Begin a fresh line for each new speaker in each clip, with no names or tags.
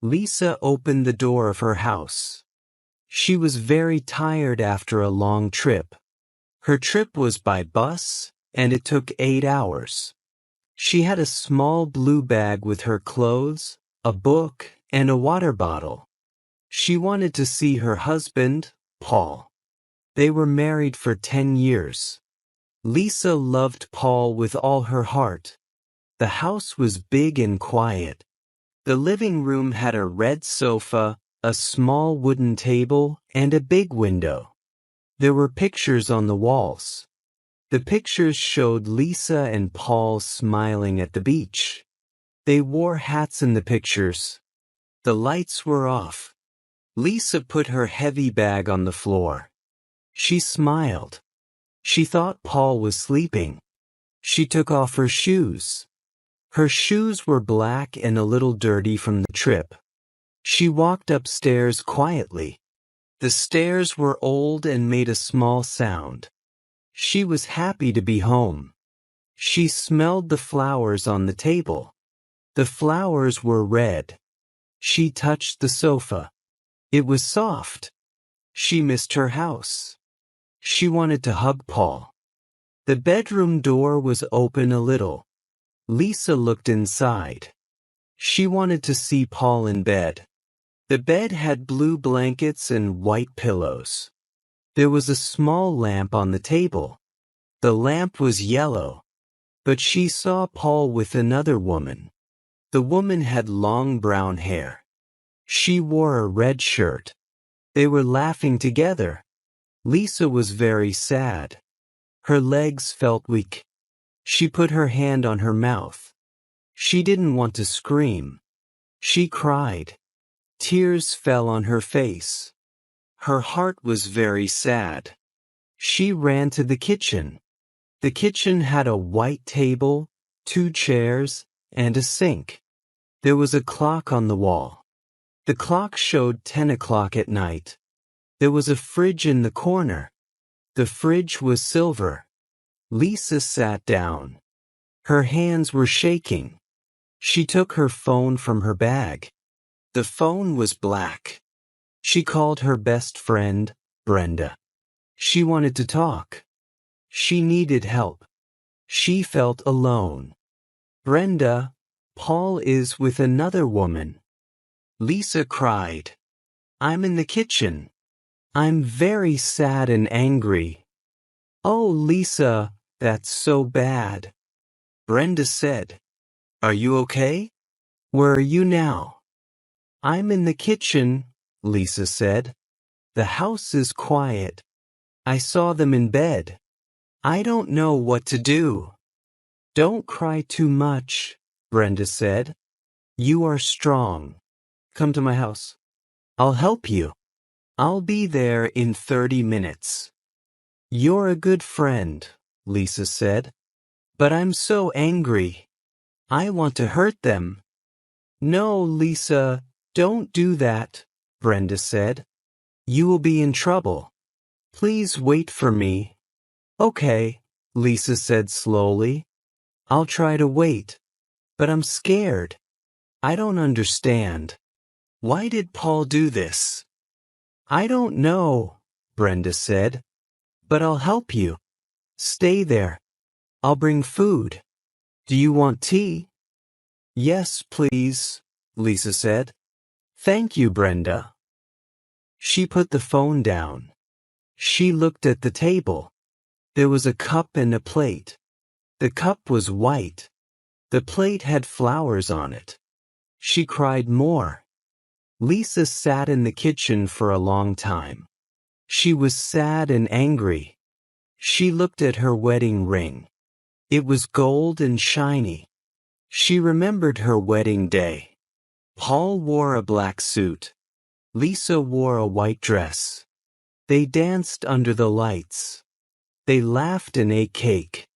Lisa opened the door of her house. She was very tired after a long trip. Her trip was by bus, and it took 8 hours. She had a small blue bag with her clothes, a book, and a water bottle. She wanted to see her husband, Paul. They were married for 10 years. Lisa loved Paul with all her heart. The house was big and quiet. The living room had a red sofa, a small wooden table, and a big window. There were pictures on the walls. The pictures showed Lisa and Paul smiling at the beach. They wore hats in the pictures. The lights were off. Lisa put her heavy bag on the floor. She smiled. She thought Paul was sleeping. She took off her shoes. Her shoes were black and a little dirty from the trip. She walked upstairs quietly. The stairs were old and made a small sound. She was happy to be home. She smelled the flowers on the table. The flowers were red. She touched the sofa. It was soft. She missed her house. She wanted to hug Paul. The bedroom door was open a little. Lisa looked inside. She wanted to see Paul in bed. The bed had blue blankets and white pillows. There was a small lamp on the table. The lamp was yellow, but she saw Paul with another woman. The woman had long brown hair. She wore a red shirt. They were laughing together. Lisa was very sad. Her legs felt weak. She put her hand on her mouth. She didn't want to scream. She cried. Tears fell on her face. Her heart was very sad. She ran to the kitchen. The kitchen had a white table, 2 chairs, and a sink. There was a clock on the wall. The clock showed 10 o'clock at night. There was a fridge in the corner. The fridge was silver. Lisa sat down. Her hands were shaking. She took her phone from her bag. The phone was black. She called her best friend, Brenda. She wanted to talk. She needed help. She felt alone. Brenda, Paul is with another woman. Lisa cried. I'm in the kitchen. I'm very sad and angry. Oh, Lisa, that's so bad. Brenda said, Are you okay? Where are you now? I'm in the kitchen, Lisa said. The house is quiet. I saw them in bed. I don't know what to do. Don't cry too much, Brenda said. You are strong. Come to my house. I'll help you. I'll be there in 30 minutes. You're a good friend, Lisa said. But I'm so angry. I want to hurt them. No, Lisa, don't do that, Brenda said. You will be in trouble. Please wait for me. Okay, Lisa said slowly. I'll try to wait. But I'm scared. I don't understand. Why did Paul do this? I don't know, Brenda said. But I'll help you. Stay there. I'll bring food. Do you want tea? Yes, please, Lisa said. Thank you, Brenda. She put the phone down. She looked at the table. There was a cup and a plate. The cup was white. The plate had flowers on it. She cried more. Lisa sat in the kitchen for a long time. She was sad and angry. She looked at her wedding ring. It was gold and shiny. She remembered her wedding day. Paul wore a black suit. Lisa wore a white dress. They danced under the lights. They laughed and ate cake.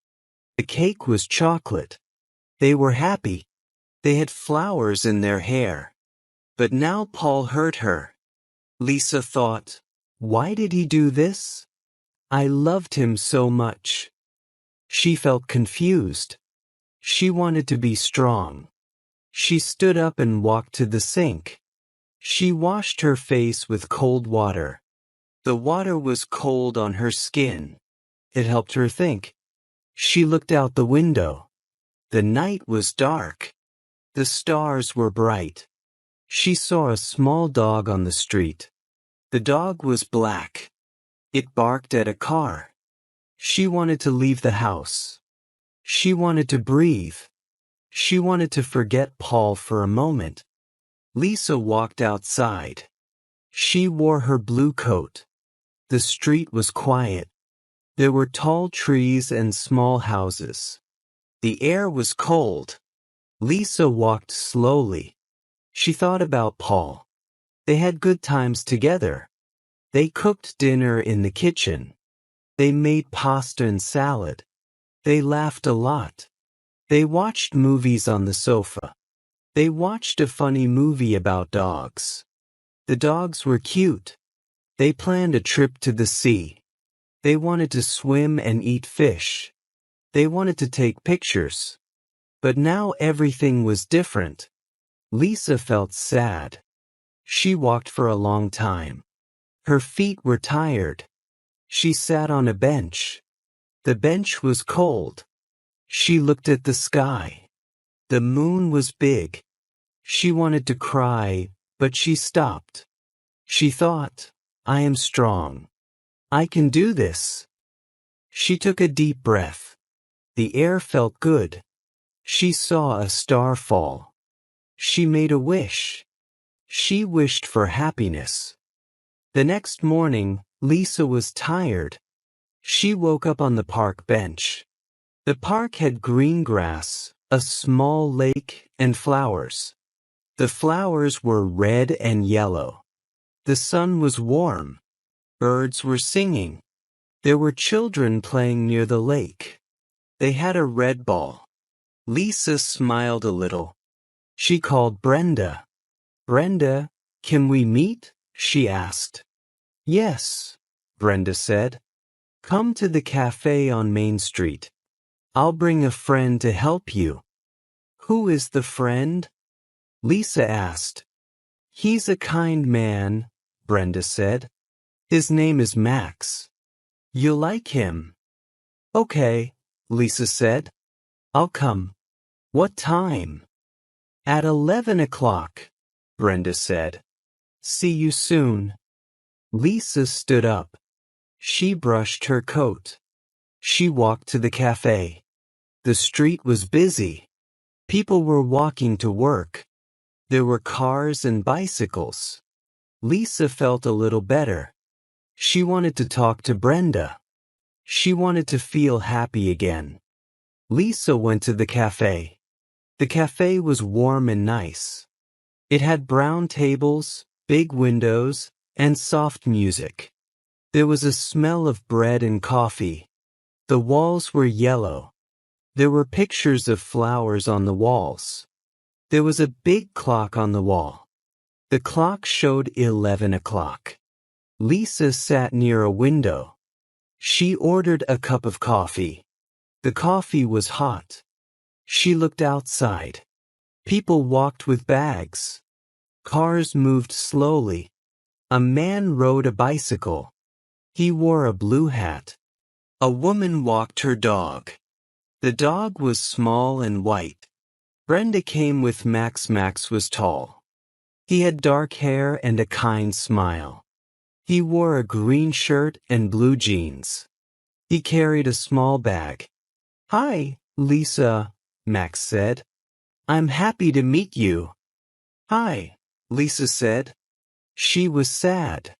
The cake was chocolate. They were happy. They had flowers in their hair. But now Paul hurt her. Lisa thought, why did he do this? I loved him so much. She felt confused. She wanted to be strong. She stood up and walked to the sink. She washed her face with cold water. The water was cold on her skin. It helped her think. She looked out the window. The night was dark. The stars were bright. She saw a small dog on the street. The dog was black. It barked at a car. She wanted to leave the house. She wanted to breathe. She wanted to forget Paul for a moment. Lisa walked outside. She wore her blue coat. The street was quiet. There were tall trees and small houses. The air was cold. Lisa walked slowly. She thought about Paul. They had good times together. They cooked dinner in the kitchen. They made pasta and salad. They laughed a lot. They watched movies on the sofa. They watched a funny movie about dogs. The dogs were cute. They planned a trip to the sea. They wanted to swim and eat fish. They wanted to take pictures. But now everything was different. Lisa felt sad. She walked for a long time. Her feet were tired. She sat on a bench. The bench was cold. She looked at the sky. The moon was big. She wanted to cry, but she stopped. She thought, I am strong. I can do this. She took a deep breath. The air felt good. She saw a star fall. She made a wish. She wished for happiness. The next morning, Lisa was tired. She woke up on the park bench. The park had green grass, a small lake, and flowers. The flowers were red and yellow. The sun was warm. Birds were singing. There were children playing near the lake. They had a red ball. Lisa smiled a little. She called Brenda. Brenda, can we meet? She asked. Yes, Brenda said. Come to the cafe on Main Street. I'll bring a friend to help you. Who is the friend? Lisa asked. He's a kind man, Brenda said. His name is Max. You'll like him. Okay, Lisa said. I'll come. What time? At 11 o'clock, Brenda said. See you soon. Lisa stood up. She brushed her coat. She walked to the cafe. The street was busy. People were walking to work. There were cars and bicycles. Lisa felt a little better. She wanted to talk to Brenda. She wanted to feel happy again. Lisa went to the cafe. The cafe was warm and nice. It had brown tables, big windows, and soft music. There was a smell of bread and coffee. The walls were yellow. There were pictures of flowers on the walls. There was a big clock on the wall. The clock showed 11 o'clock. Lisa sat near a window. She ordered a cup of coffee. The coffee was hot. She looked outside. People walked with bags. Cars moved slowly. A man rode a bicycle. He wore a blue hat. A woman walked her dog. The dog was small and white. Brenda came with Max. Max was tall. He had dark hair and a kind smile. He wore a green shirt and blue jeans. He carried a small bag. Hi, Lisa, Max said. I'm happy to meet you. Hi, Lisa said. She was sad.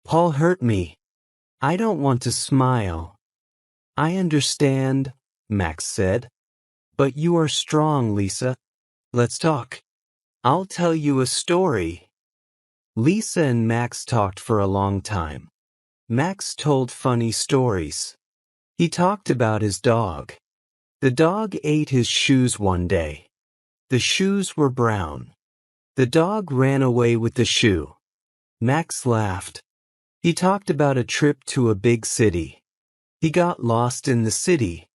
Paul hurt me. I don't want to smile. I understand, Max said. But you are strong, Lisa. Let's talk. I'll tell you a story. Lisa and Max talked for a long time. Max told funny stories. He talked about his dog. The dog ate his shoes one day. The shoes were brown. The dog ran away with the shoe. Max laughed. He talked about a trip to a big city. He got lost in the city.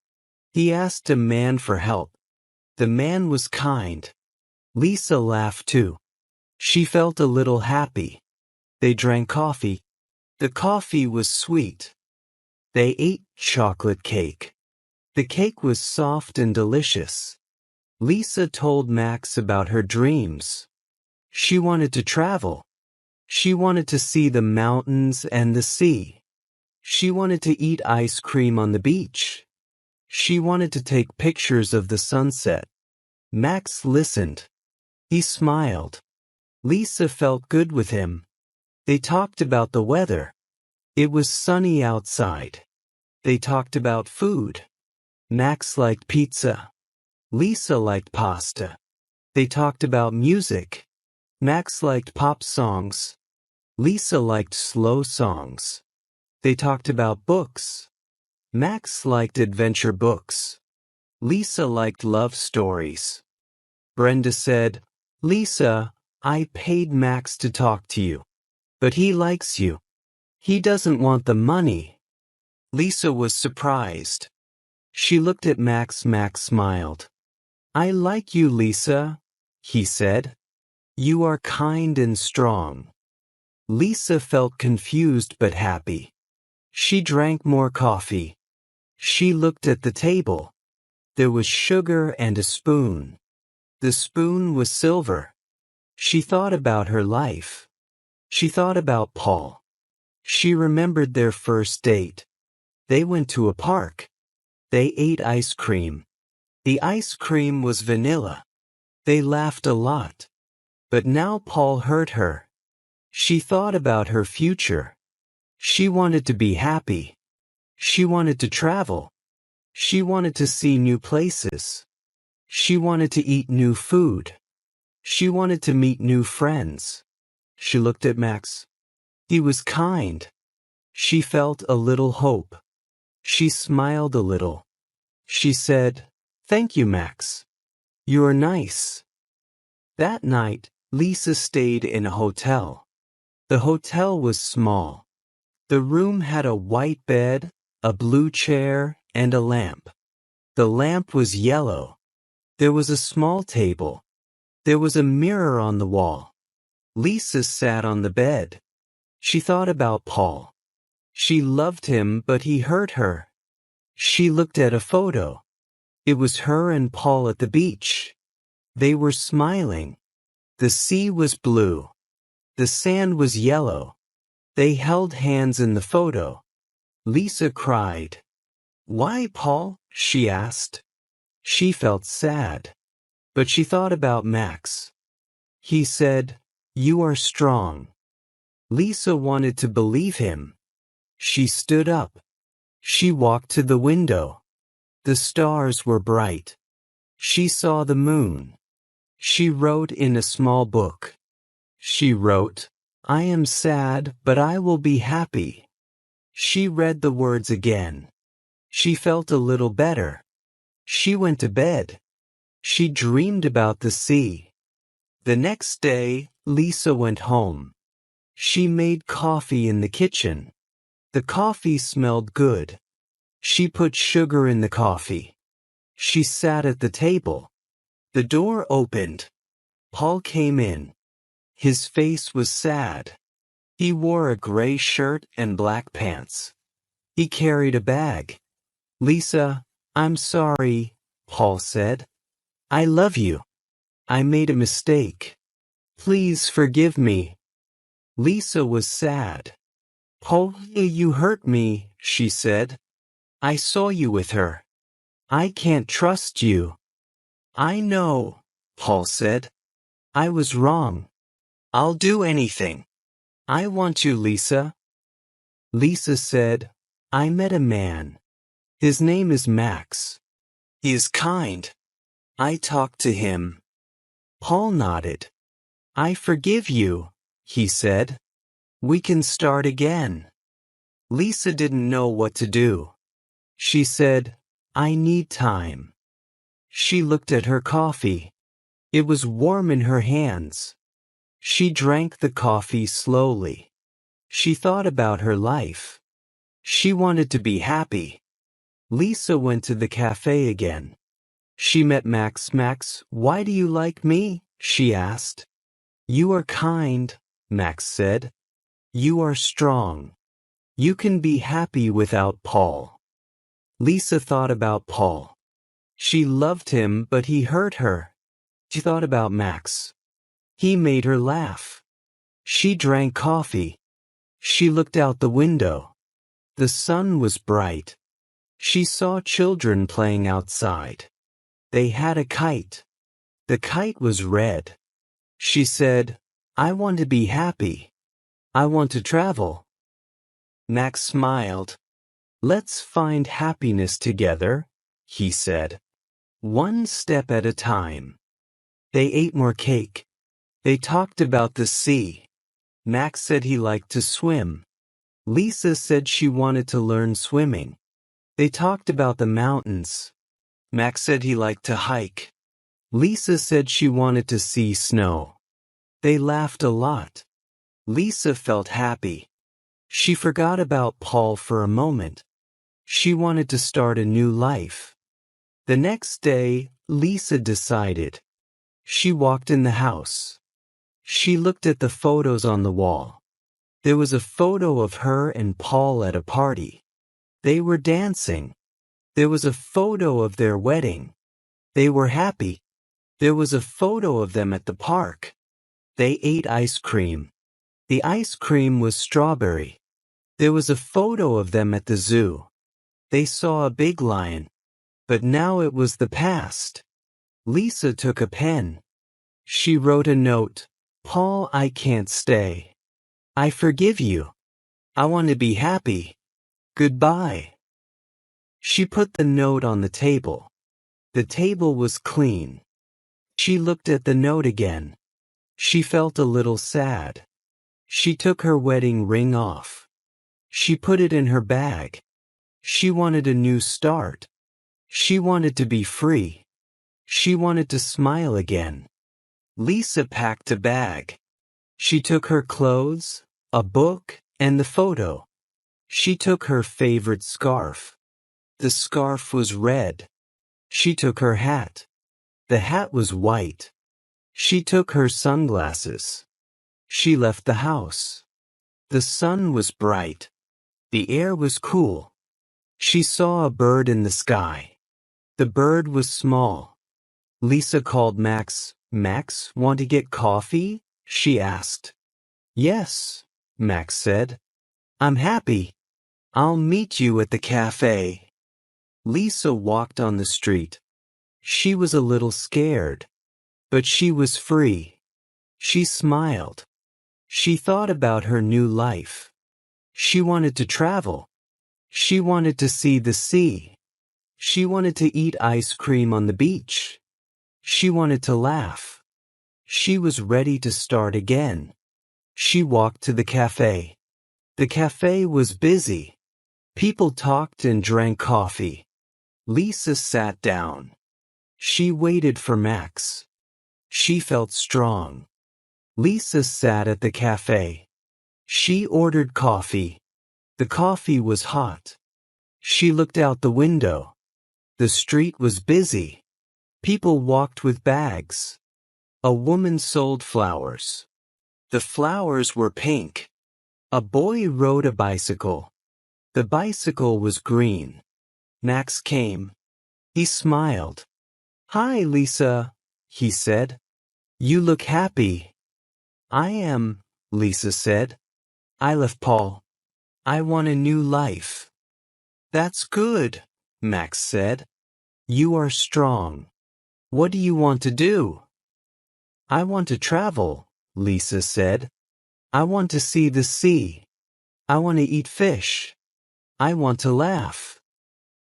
He asked a man for help. The man was kind. Lisa laughed too. She felt a little happy. They drank coffee. The coffee was sweet. They ate chocolate cake. The cake was soft and delicious. Lisa told Max about her dreams. She wanted to travel. She wanted to see the mountains and the sea. She wanted to eat ice cream on the beach. She wanted to take pictures of the sunset. Max listened. He smiled. Lisa felt good with him. They talked about the weather. It was sunny outside. They talked about food. Max liked pizza. Lisa liked pasta. They talked about music. Max liked pop songs. Lisa liked slow songs. They talked about books. Max liked adventure books. Lisa liked love stories. Brenda said, "Lisa, I paid Max to talk to you. But he likes you. He doesn't want the money." Lisa was surprised. She looked at Max. Max smiled. "I like you, Lisa," he said. "You are kind and strong." Lisa felt confused but happy. She drank more coffee. She looked at the table. There was sugar and a spoon. The spoon was silver. She thought about her life. She thought about Paul. She remembered their first date. They went to a park. They ate ice cream. The ice cream was vanilla. They laughed a lot. But now Paul hurt her. She thought about her future. She wanted to be happy. She wanted to travel. She wanted to see new places. She wanted to eat new food. She wanted to meet new friends. She looked at Max. He was kind. She felt a little hope. She smiled a little. She said, "Thank you, Max. You're nice." That night, Lisa stayed in a hotel. The hotel was small. The room had a white bed, a blue chair, and a lamp. The lamp was yellow. There was a small table. There was a mirror on the wall. Lisa sat on the bed. She thought about Paul. She loved him, but he hurt her. She looked at a photo. It was her and Paul at the beach. They were smiling. The sea was blue. The sand was yellow. They held hands in the photo. Lisa cried. "Why, Paul?" she asked. She felt sad. But she thought about Max. He said, "You are strong." Lisa wanted to believe him. She stood up. She walked to the window. The stars were bright. She saw the moon. She wrote in a small book. She wrote, "I am sad, but I will be happy." She read the words again. She felt a little better. She went to bed. She dreamed about the sea. The next day, Lisa went home. She made coffee in the kitchen. The coffee smelled good. She put sugar in the coffee. She sat at the table. The door opened. Paul came in. His face was sad. He wore a gray shirt and black pants. He carried a bag. "Lisa, I'm sorry," Paul said. "I love you. I made a mistake. Please forgive me." Lisa was sad. "Paul, you hurt me," she said. "I saw you with her. I can't trust you." "I know," Paul said. "I was wrong. I'll do anything. I want you, Lisa." Lisa said, "I met a man. His name is Max. He is kind. I talked to him." Paul nodded. "I forgive you," he said. "We can start again." Lisa didn't know what to do. She said, "I need time." She looked at her coffee. It was warm in her hands. She drank the coffee slowly. She thought about her life. She wanted to be happy. Lisa went to the cafe again. She met Max. "Max, why do you like me?" she asked. You are kind, Max said. You are strong. You can be happy without Paul. Lisa thought about Paul. She loved him, but he hurt her. She thought about Max. He made her laugh. She drank coffee. She looked out the window. The sun was bright. She saw children playing outside. They had a kite. The kite was red. She said, I want to be happy. I want to travel. Max smiled. Let's find happiness together, he said. One step at a time. They ate more cake. They talked about the sea. Max said he liked to swim. Lisa said she wanted to learn swimming. They talked about the mountains. Max said he liked to hike. Lisa said she wanted to see snow. They laughed a lot. Lisa felt happy. She forgot about Paul for a moment. She wanted to start a new life. The next day, Lisa decided. She walked in the house. She looked at the photos on the wall. There was a photo of her and Paul at a party. They were dancing. There was a photo of their wedding. They were happy. There was a photo of them at the park. They ate ice cream. The ice cream was strawberry. There was a photo of them at the zoo. They saw a big lion. But now it was the past. Lisa took a pen. She wrote a note. Paul, I can't stay. I forgive you. I want to be happy. Goodbye. She put the note on the table. The table was clean. She looked at the note again. She felt a little sad. She took her wedding ring off. She put it in her bag. She wanted a new start. She wanted to be free. She wanted to smile again. Lisa packed a bag. She took her clothes, a book, and the photo. She took her favorite scarf. The scarf was red. She took her hat. The hat was white. She took her sunglasses. She left the house. The sun was bright. The air was cool. She saw a bird in the sky. The bird was small. Lisa called Max. Max, want to get coffee? She asked. Yes, Max said. I'm happy. I'll meet you at the cafe. Lisa walked on the street. She was a little scared, but she was free. She smiled. She thought about her new life. She wanted to travel. She wanted to see the sea. She wanted to eat ice cream on the beach. She wanted to laugh. She was ready to start again. She walked to the cafe. The cafe was busy. People talked and drank coffee. Lisa sat down. She waited for Max. She felt strong. Lisa sat at the cafe. She ordered coffee. The coffee was hot. She looked out the window. The street was busy. People walked with bags. A woman sold flowers. The flowers were pink. A boy rode a bicycle. The bicycle was green. Max came. He smiled. Hi, Lisa, he said. You look happy. I am, Lisa said. I left Paul. I want a new life. That's good, Max said. You are strong. What do you want to do? I want to travel, Lisa said. I want to see the sea. I want to eat fish. I want to laugh.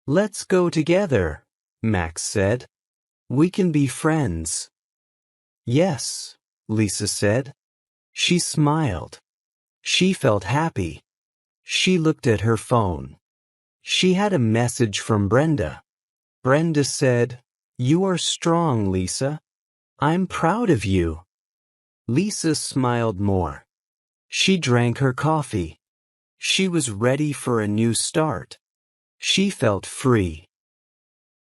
Let's go together, Max said. We can be friends. Yes, Lisa said. She smiled. She felt happy. She looked at her phone. She had a message from Brenda. Brenda said, You are strong, Lisa. I'm proud of you. Lisa smiled more. She drank her coffee. She was ready for a new start. She felt free.